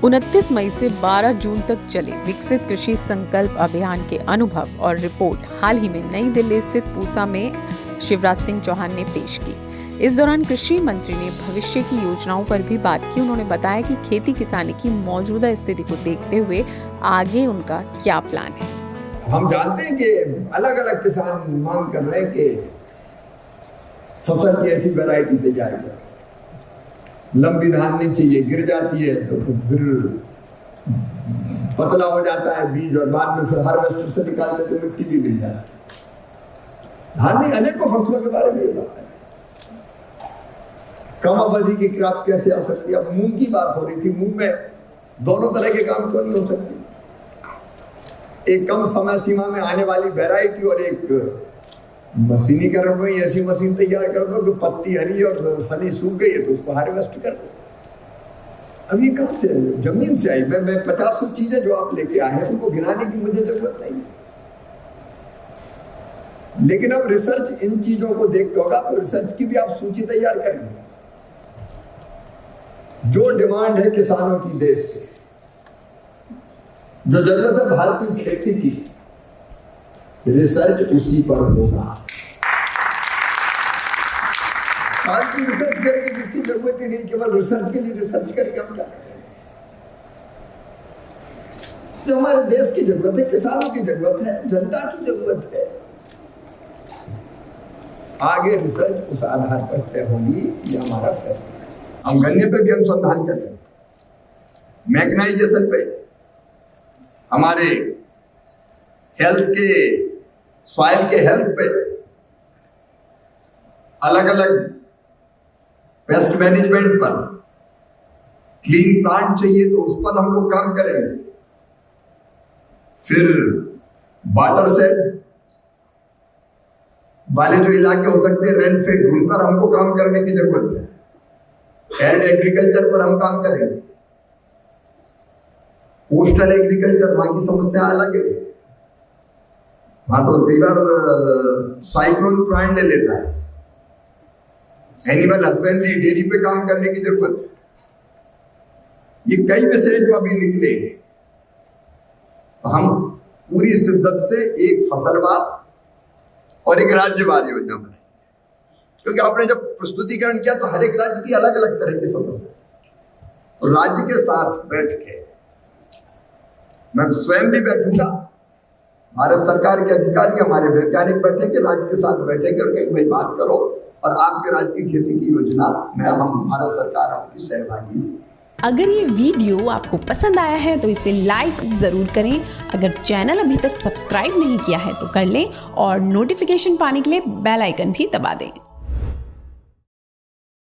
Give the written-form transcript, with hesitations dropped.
29 मई से 12 जून तक चले विकसित कृषि संकल्प अभियान के अनुभव और रिपोर्ट हाल ही में नई दिल्ली स्थित पूसा में शिवराज सिंह चौहान ने पेश की। इस दौरान कृषि मंत्री ने भविष्य की योजनाओं पर भी बात की। उन्होंने बताया कि खेती किसानी की मौजूदा स्थिति को देखते हुए आगे उनका क्या प्लान है। हम जानते हैं कि अलग अलग किसान मांग कर रहे हैं कि फसल की ऐसी वैरायटी तैयार करें, लंबी धान नहीं चाहिए, गिर जाती है तो फिर पतला हो जाता है बीज और बाद में फिर हार्वेस्टर से निकालते तो मिट्टी भी मिल जाती है। धान नहीं, अनेकों फसलों के बारे में ये बात है। कम अवधि की क्रॉप कैसे आ सकती है? अब मूंग की बात हो रही थी, मूंग में दोनों तरह के काम क्यों नहीं हो सकते? एक कम समय सीमा में आने वाली वैरायटी और एक मशीनीकरण में ऐसी मशीन तैयार कर दो कि पत्ती हरी और फली सूख गई है तो उसको हार्वेस्ट कर दो। अब ये कहां से जमीन से आई? मैं 50 चीजें जो आप लेके आए हैं उनको गिनाने की मुझे जरूरत नहीं है, लेकिन अब रिसर्च इन चीजों को देख के होगा तो रिसर्च की भी आप सूची तैयार करेंगे। जो डिमांड है किसानों की देश से, जो जरूरत है भारतीय खेती की, रिसर्च उसी पर होगा। फालतू रिसर्च करके जिसकी जरूरत ही नहीं, केवल रिसर्च के लिए रिसर्च करके हम क्या करें? जो हमारे देश की जरूरत है, किसानों की जरूरत है, जनता की जरूरत है, आगे रिसर्च उस आधार पर तय होगी। ये हमारा फैसला है। हम गन्ने पे भी अनुसंधान कर रहे हैं, मैकेनाइजेशन पे, हमारे हेल्थ के, सॉइल के हेल्थ पे, अलग अलग पेस्ट मैनेजमेंट पर, क्लीन प्लांट चाहिए तो उस पर हम लोग काम करेंगे। फिर वाटर सेट वाले जो इलाके हो सकते हैं रेनफेड, उन पर हमको काम करने की जरूरत है। एंड एग्रीकल्चर पर हम काम करेंगे। कोस्टल एग्रीकल्चर, वहां की समस्या अलग है, वहां तो कई बार साइक्लोन प्लांट ले लेता है। एनिमल हस्बेंड्री, डेयरी पे काम करने की जरूरत है। ये कई विषय जो अभी निकले, तो हम पूरी शिद्दत से एक फसलवाद और एक राज्यवार योजना बनाई, क्योंकि आपने जब प्रस्तुतिकरण किया तो हर एक राज्य की अलग अलग तरह की समस्या, तो राज्य के साथ बैठ के मैं स्वयं भी बैठूंगा, भारत सरकार के अधिकारी, हमारे वैज्ञानिक बैठेंगे, राज्य के साथ बैठेंगे और कहीं भाई बात करो और आपके राज्य की खेती की योजना में हम भारत सरकार आपकी सहभागी। अगर ये वीडियो आपको पसंद आया है तो इसे लाइक जरूर करें। अगर चैनल अभी तक सब्सक्राइब नहीं किया है तो कर लें और नोटिफिकेशन पाने के लिए बेल आइकन भी दबा दें।